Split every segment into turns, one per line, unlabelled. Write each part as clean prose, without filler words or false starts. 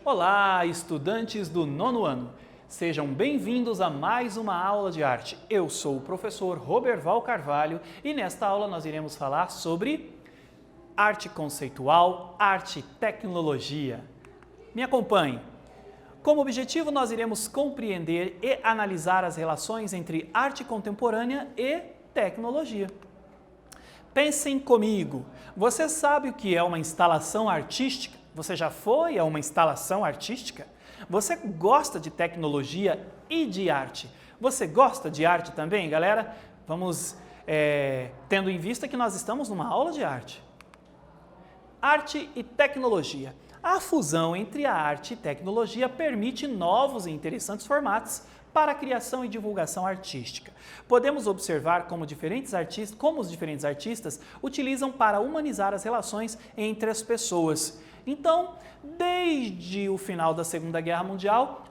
Olá, estudantes do nono ano! Sejam bem-vindos a mais uma aula de arte. Eu sou o professor Roberval Carvalho e nesta aula nós iremos falar sobre arte conceitual, arte e tecnologia. Me acompanhe! Como objetivo, nós iremos compreender e analisar as relações entre arte contemporânea e tecnologia. Pensem comigo, você sabe o que é uma instalação artística? Você já foi a uma instalação artística? Você gosta de tecnologia e de arte? Você gosta de arte também, galera? Vamos tendo em vista que nós estamos numa aula de arte. Arte e tecnologia. A fusão entre a arte e tecnologia permite novos e interessantes formatos para a criação e divulgação artística. Podemos observar como os diferentes artistas utilizam para humanizar as relações entre as pessoas. Então, desde o final da Segunda Guerra Mundial,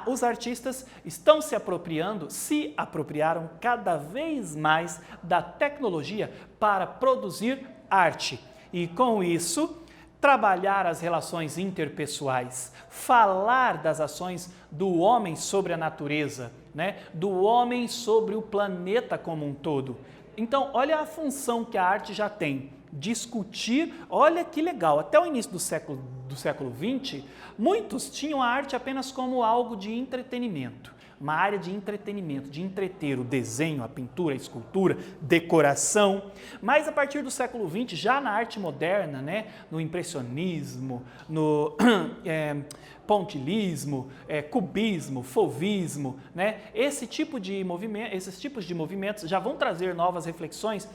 os artistas estão se apropriaram cada vez mais da tecnologia para produzir arte. E com isso, trabalhar as relações interpessoais, falar das ações do homem sobre a natureza, do homem sobre o planeta como um todo. Então, olha a função que a arte já tem. Discutir, olha que legal, até o início do século XX, muitos tinham a arte apenas como algo de entretenimento, uma área de entretenimento, de entreter o desenho, a pintura, a escultura, decoração. Mas a partir do século XX, já na arte moderna, no impressionismo, no pontilhismo, cubismo, fauvismo, esses tipos de movimentos já vão trazer novas reflexões,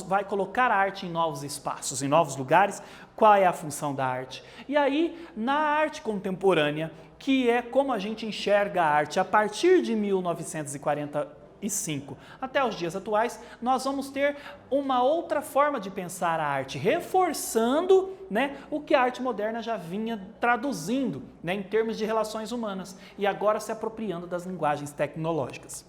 vai colocar a arte em novos espaços, em novos lugares. Qual é a função da arte? E aí, na arte contemporânea, que é como a gente enxerga a arte a partir de 1945 até os dias atuais, nós vamos ter uma outra forma de pensar a arte, reforçando o que a arte moderna já vinha traduzindo em termos de relações humanas e agora se apropriando das linguagens tecnológicas.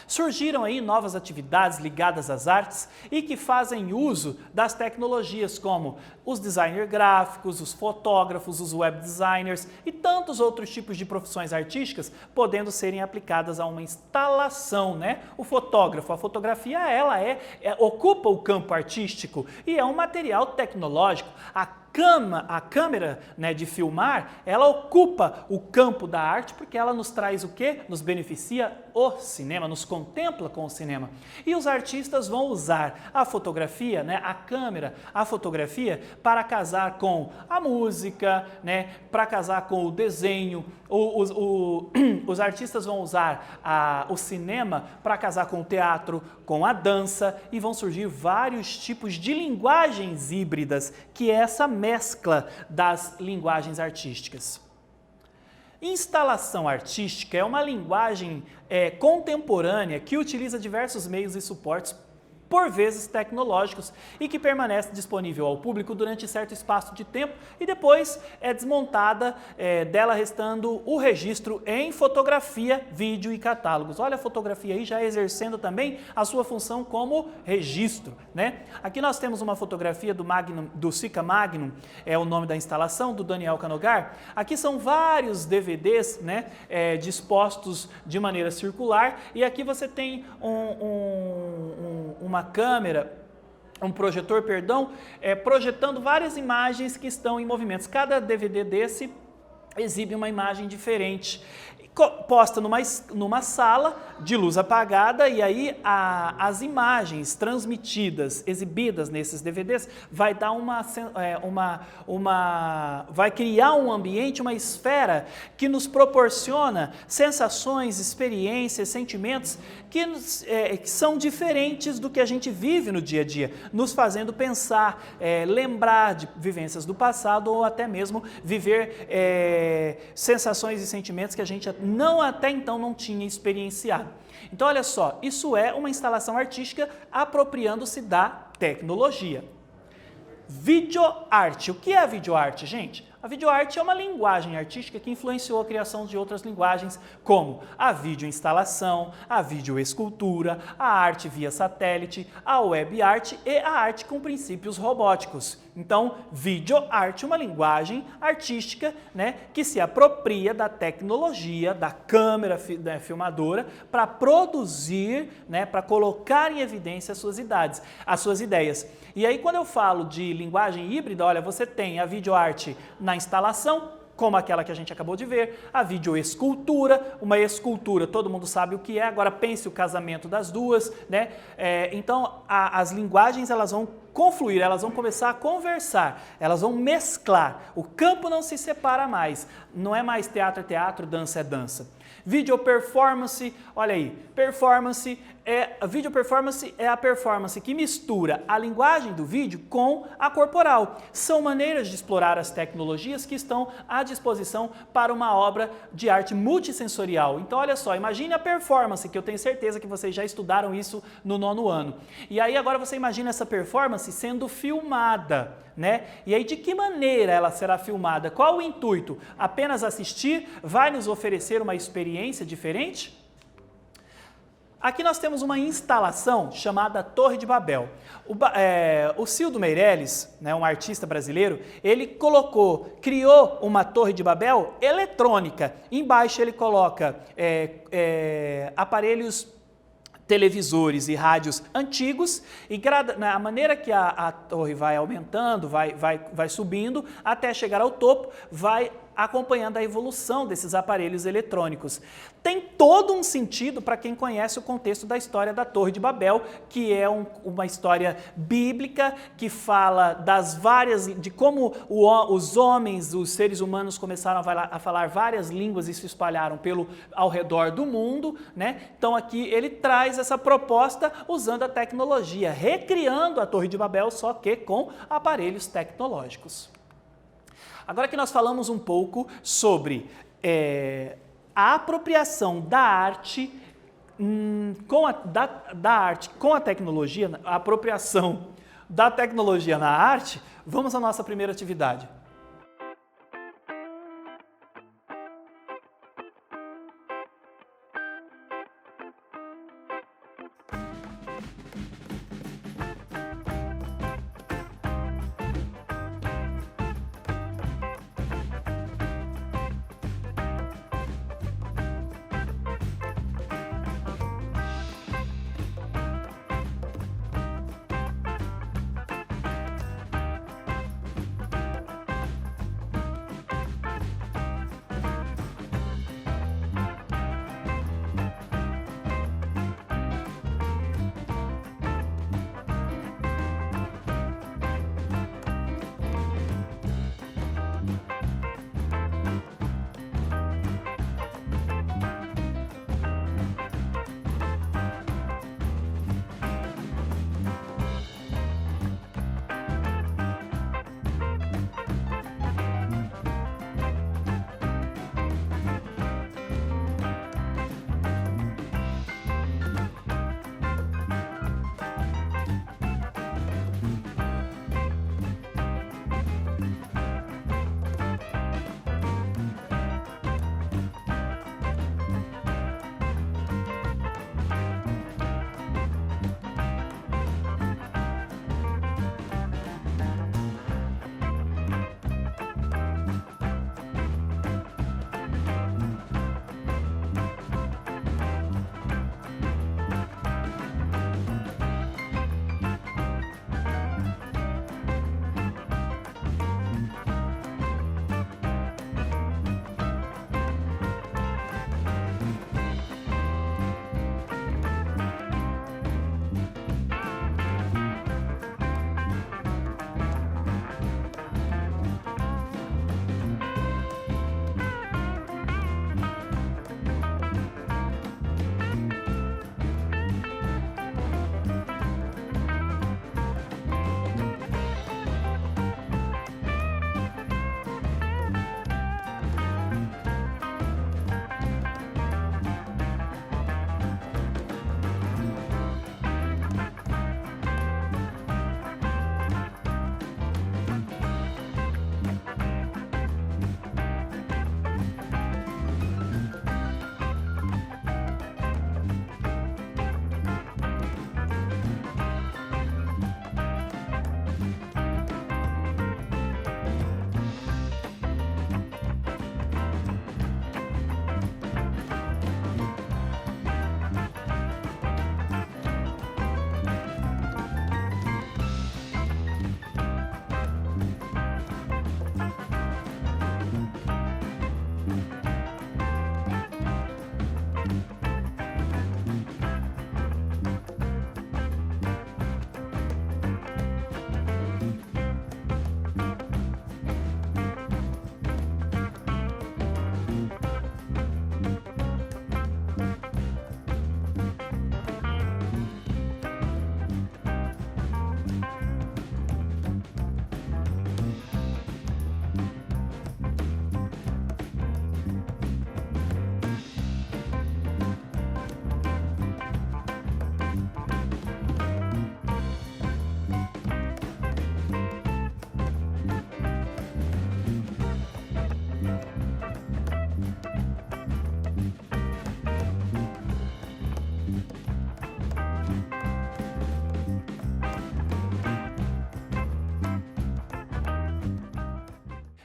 Surgiram aí novas atividades ligadas às artes e que fazem uso das tecnologias como os designers gráficos, os fotógrafos, os web designers e tantos outros tipos de profissões artísticas podendo serem aplicadas a uma instalação, O fotógrafo, a fotografia, ela ocupa o campo artístico e é um material tecnológico. A câmera de filmar, ela ocupa o campo da arte porque ela nos traz o quê? Nos beneficia o cinema, nos contempla com o cinema. E os artistas vão usar a fotografia, a câmera, a fotografia, para casar com a música, para casar com o desenho. Os artistas vão usar o cinema para casar com o teatro, com a dança e vão surgir vários tipos de linguagens híbridas, que é essa mescla das linguagens artísticas. Instalação artística é uma linguagem contemporânea que utiliza diversos meios e suportes, por vezes tecnológicos, e que permanece disponível ao público durante certo espaço de tempo e depois é desmontada, dela restando o registro em fotografia, vídeo e catálogos. Olha a fotografia aí já exercendo também a sua função como registro, Aqui nós temos uma fotografia do Sica Magnum, é o nome da instalação, do Daniel Canogar. Aqui são vários DVDs, dispostos de maneira circular, e aqui você tem uma câmera, um projetor, projetando várias imagens que estão em movimentos. Cada DVD desse exibe uma imagem diferente, posta numa sala de luz apagada, e aí as imagens transmitidas, exibidas nesses DVDs, vai dar vai criar um ambiente, uma esfera que nos proporciona sensações, experiências, sentimentos que são diferentes do que a gente vive no dia a dia, nos fazendo pensar, lembrar de vivências do passado ou até mesmo viver sensações e sentimentos que a gente até então não tinha experienciado. Então, olha só, isso é uma instalação artística apropriando-se da tecnologia. Videoarte. O que é a videoarte, gente? A videoarte é uma linguagem artística que influenciou a criação de outras linguagens, como a videoinstalação, a videoescultura, a arte via satélite, a web art e a arte com princípios robóticos. Então, videoarte é uma linguagem artística, né, que se apropria da tecnologia, da câmera filmadora, para produzir, né, para colocar em evidência as suas ideias. E aí, quando eu falo de linguagem híbrida, olha, você tem a videoarte na instalação, como aquela que a gente acabou de ver, a videoescultura, uma escultura, todo mundo sabe o que é, agora pense o casamento das duas, né? Então, as linguagens, elas vão confluir, elas vão começar a conversar, elas vão mesclar, o campo não se separa mais, não é mais teatro é teatro, dança é dança. Video performance, olha aí, video performance é a performance que mistura a linguagem do vídeo com a corporal. São maneiras de explorar as tecnologias que estão à disposição para uma obra de arte multissensorial. Então, olha só, imagine a performance, que eu tenho certeza que vocês já estudaram isso no 9º ano. E aí agora você imagina essa performance sendo filmada, né? E aí de que maneira ela será filmada? Qual o intuito? Apenas assistir? Vai nos oferecer uma experiência diferente? Aqui nós temos uma instalação chamada Torre de Babel. O Cildo Meirelles, né, um artista brasileiro, ele criou uma Torre de Babel eletrônica. Embaixo ele coloca aparelhos televisores e rádios antigos e a maneira que a torre vai aumentando, vai subindo, até chegar ao topo, vai acompanhando a evolução desses aparelhos eletrônicos. Tem todo um sentido para quem conhece o contexto da história da Torre de Babel, que é uma história bíblica que fala de como os homens, os seres humanos começaram a falar várias línguas e se espalharam ao redor do mundo, né? Então aqui ele traz essa proposta usando a tecnologia, recriando a Torre de Babel, só que com aparelhos tecnológicos. Agora que nós falamos um pouco sobre a apropriação da arte com a tecnologia, a apropriação da tecnologia na arte, vamos à nossa primeira atividade.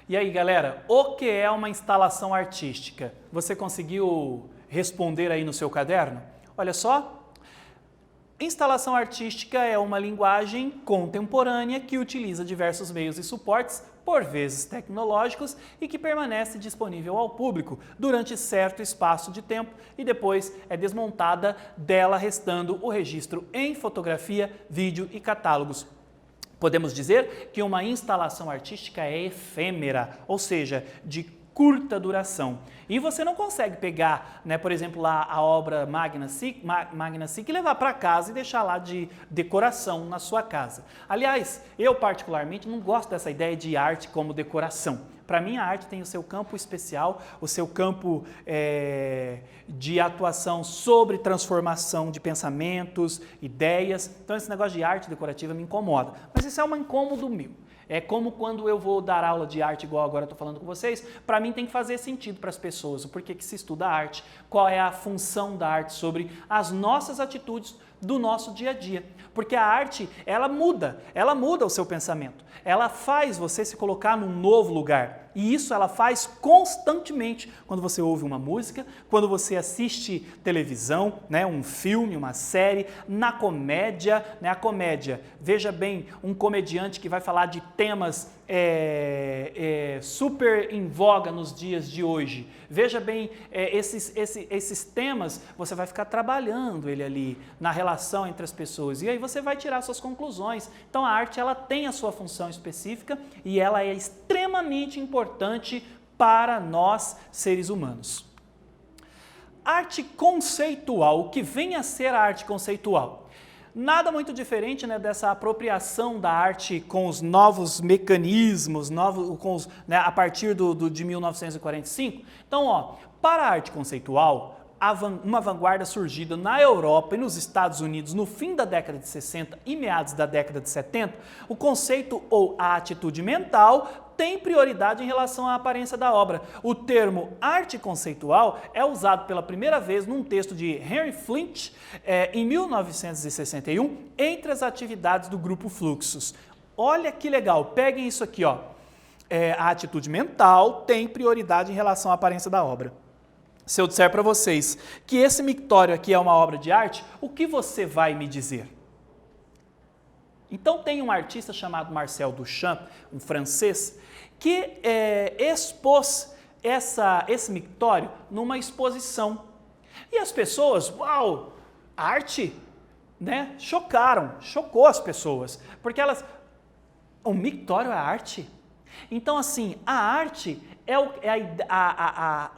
E aí, galera, o que é uma instalação artística? Você conseguiu responder aí no seu caderno? Olha só. Instalação artística é uma linguagem contemporânea que utiliza diversos meios e suportes, por vezes tecnológicos, e que permanece disponível ao público durante certo espaço de tempo e depois é desmontada, dela restando o registro em fotografia, vídeo e catálogos. Podemos dizer que uma instalação artística é efêmera, ou seja, de curta duração. E você não consegue pegar, né, por exemplo, lá a obra Magna Sic e levar para casa e deixar lá de decoração na sua casa. Aliás, eu particularmente não gosto dessa ideia de arte como decoração. Para mim, a arte tem o seu campo especial, o seu campo de atuação sobre transformação de pensamentos, ideias. Então, esse negócio de arte decorativa me incomoda. Mas isso é um incômodo meu. É como quando eu vou dar aula de arte, igual agora eu estou falando com vocês, para mim tem que fazer sentido para as pessoas, o porquê que se estuda arte, qual é a função da arte sobre as nossas atitudes do nosso dia a dia. Porque a arte, ela muda o seu pensamento, ela faz você se colocar num novo lugar. E isso ela faz constantemente quando você ouve uma música, quando você assiste televisão, né, um filme, uma série, na comédia, né, a comédia. Veja bem, um comediante que vai falar de temas super em voga nos dias de hoje. Veja bem, esses temas, você vai ficar trabalhando ele ali na relação entre as pessoas e aí você vai tirar suas conclusões. Então a arte ela tem a sua função específica e ela é extremamente importante para nós seres humanos. Arte conceitual, o que vem a ser a arte conceitual? Nada muito diferente, né, dessa apropriação da arte com os novos mecanismos, a partir de 1945. Então, para a arte conceitual, uma vanguarda surgida na Europa e nos Estados Unidos no fim da década de 60 e meados da década de 70, o conceito ou a atitude mental tem prioridade em relação à aparência da obra. O termo arte conceitual é usado pela primeira vez num texto de Henry Flint, em 1961, entre as atividades do grupo Fluxus. Olha que legal, peguem isso aqui, a atitude mental tem prioridade em relação à aparência da obra. Se eu disser para vocês que esse mictório aqui é uma obra de arte, o que você vai me dizer? Então tem um artista chamado Marcel Duchamp, um francês, que expôs esse mictório numa exposição. E as pessoas, uau, arte, né? Chocou as pessoas, porque o mictório é arte? Então assim, a arte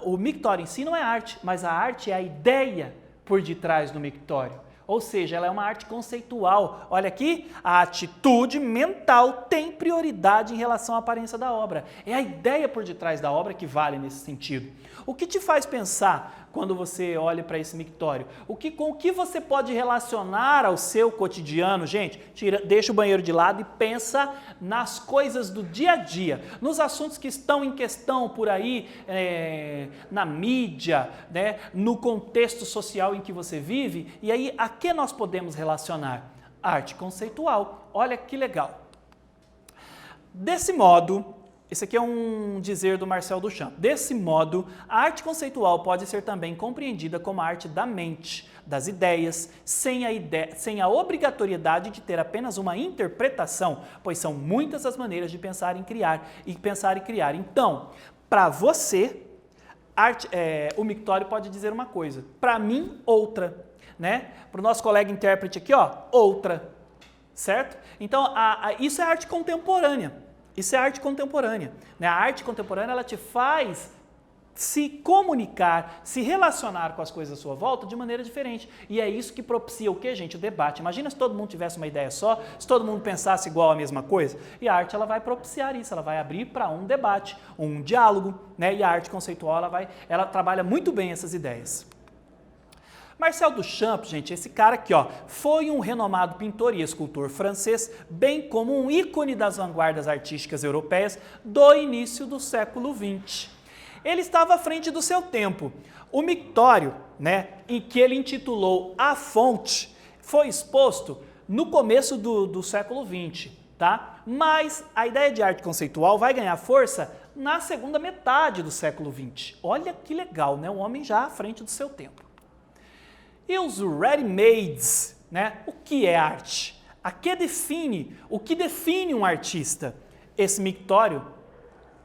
o mictório em si não é arte, mas a arte é a ideia por detrás do mictório. Ou seja, ela é uma arte conceitual. Olha aqui, a atitude mental tem prioridade em relação à aparência da obra. É a ideia por detrás da obra que vale nesse sentido. O que te faz pensar quando você olha para esse mictório? Com o que você pode relacionar ao seu cotidiano? Gente, deixa o banheiro de lado e pensa nas coisas do dia a dia, nos assuntos que estão em questão por aí, na mídia, né, no contexto social em que você vive, e aí a que nós podemos relacionar? Arte conceitual. Olha que legal. Desse modo, esse aqui é um dizer do Marcel Duchamp. Desse modo, a arte conceitual pode ser também compreendida como a arte da mente, das ideias, sem a obrigatoriedade de ter apenas uma interpretação, pois são muitas as maneiras de pensar e criar. Então, para você, o mictório pode dizer uma coisa, para mim, outra. Né? Para o nosso colega intérprete aqui, outra. Certo? Então, isso é arte contemporânea. Isso é arte contemporânea. Né? A arte contemporânea ela te faz se comunicar, se relacionar com as coisas à sua volta de maneira diferente. E é isso que propicia o quê, gente? O debate. Imagina se todo mundo tivesse uma ideia só, se todo mundo pensasse igual a mesma coisa. E a arte ela vai propiciar isso, ela vai abrir para um debate, um diálogo. Né? E a arte conceitual ela trabalha muito bem essas ideias. Marcel Duchamp, gente, esse cara aqui, foi um renomado pintor e escultor francês, bem como um ícone das vanguardas artísticas europeias do início do século XX. Ele estava à frente do seu tempo. O mictório, né, em que ele intitulou A Fonte, foi exposto no começo do século XX, tá? Mas a ideia de arte conceitual vai ganhar força na segunda metade do século XX. Olha que legal, né? Um homem já à frente do seu tempo. E os ready-mades, né? O que é arte? O que define um artista? Esse mictório,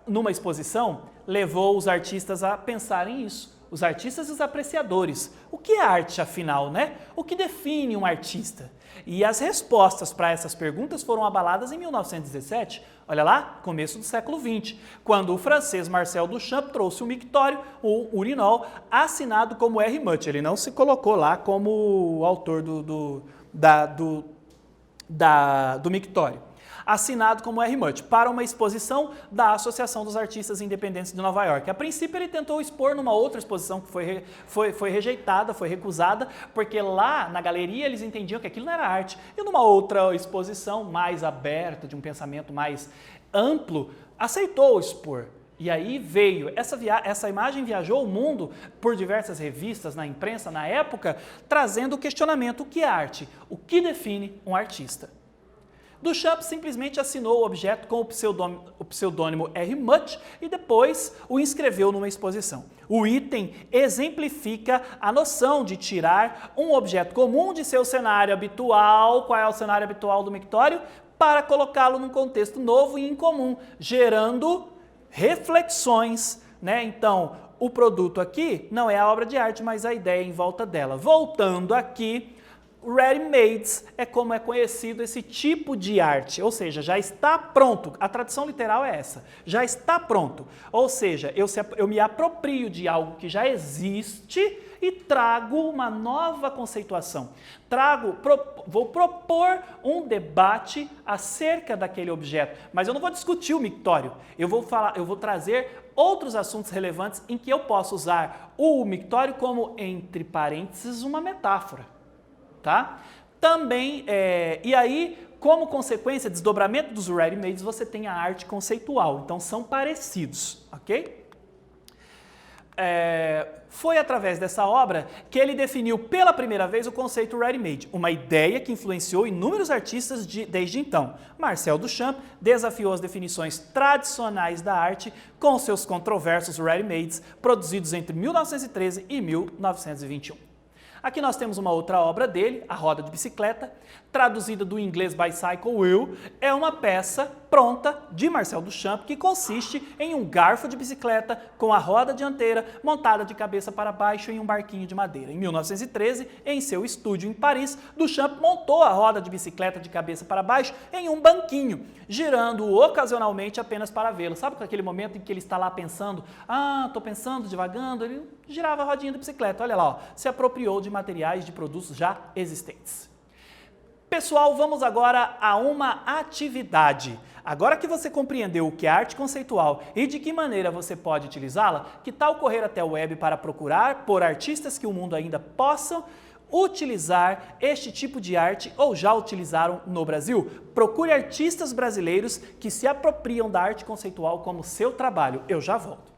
numa exposição, levou os artistas a pensarem nisso. Os artistas e os apreciadores. O que é arte, afinal, né? O que define um artista? E as respostas para essas perguntas foram abaladas em 1917, olha lá, começo do século XX, quando o francês Marcel Duchamp trouxe o mictório, o urinol, assinado como R. Mutt. Ele não se colocou lá como o autor do mictório. Assinado como R. Mutt, para uma exposição da Associação dos Artistas Independentes de Nova York. A princípio ele tentou expor numa outra exposição que foi rejeitada, foi recusada, porque lá na galeria eles entendiam que aquilo não era arte. E numa outra exposição mais aberta, de um pensamento mais amplo, aceitou expor. E aí veio, essa imagem viajou o mundo por diversas revistas, na imprensa, na época, trazendo o questionamento: o que é arte? O que define um artista? Duchamp simplesmente assinou o objeto com o pseudônimo R. Mutt e depois o inscreveu numa exposição. O item exemplifica a noção de tirar um objeto comum de seu cenário habitual, qual é o cenário habitual do mictório, para colocá-lo num contexto novo e incomum, gerando reflexões, né? Então, o produto aqui não é a obra de arte, mas a ideia em volta dela. Voltando aqui, ready-mades é como é conhecido esse tipo de arte, ou seja, já está pronto. A tradução literal é essa, já está pronto. Ou seja, eu me aproprio de algo que já existe e trago uma nova conceituação. Vou propor um debate acerca daquele objeto, mas eu não vou discutir o mictório. Eu vou trazer outros assuntos relevantes em que eu posso usar o mictório como, entre parênteses, uma metáfora. Tá? Também, e aí, como consequência, desdobramento dos ready-mades, você tem a arte conceitual. Então, são parecidos, ok? Foi através dessa obra que ele definiu pela primeira vez o conceito ready-made, uma ideia que influenciou inúmeros artistas desde então. Marcel Duchamp desafiou as definições tradicionais da arte com seus controversos ready-mades, produzidos entre 1913 e 1921. Aqui nós temos uma outra obra dele, A Roda de Bicicleta, traduzida do inglês Bicycle Wheel. É uma peça pronta de Marcel Duchamp que consiste em um garfo de bicicleta com a roda dianteira montada de cabeça para baixo em um barquinho de madeira. Em 1913, em seu estúdio em Paris, Duchamp montou a roda de bicicleta de cabeça para baixo em um banquinho, girando-o ocasionalmente apenas para vê-lo. Sabe aquele momento em que ele está lá pensando, estou pensando, divagando, ele girava a rodinha da bicicleta, olha lá, se apropriou de materiais, de produtos já existentes. Pessoal, vamos agora a uma atividade. Agora que você compreendeu o que é arte conceitual e de que maneira você pode utilizá-la, que tal correr até o web para procurar por artistas que o mundo ainda possam utilizar este tipo de arte ou já utilizaram no Brasil? Procure artistas brasileiros que se apropriam da arte conceitual como seu trabalho. Eu já volto.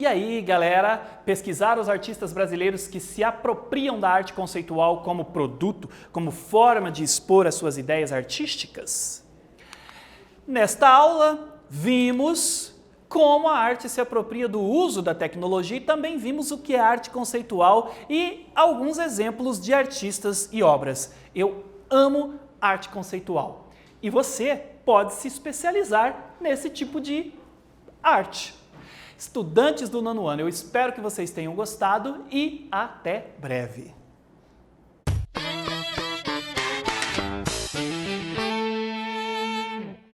E aí, galera, pesquisar os artistas brasileiros que se apropriam da arte conceitual como produto, como forma de expor as suas ideias artísticas? Nesta aula, vimos como a arte se apropria do uso da tecnologia e também vimos o que é arte conceitual e alguns exemplos de artistas e obras. Eu amo arte conceitual e você pode se especializar nesse tipo de arte. Estudantes do nono ano, eu espero que vocês tenham gostado e até breve!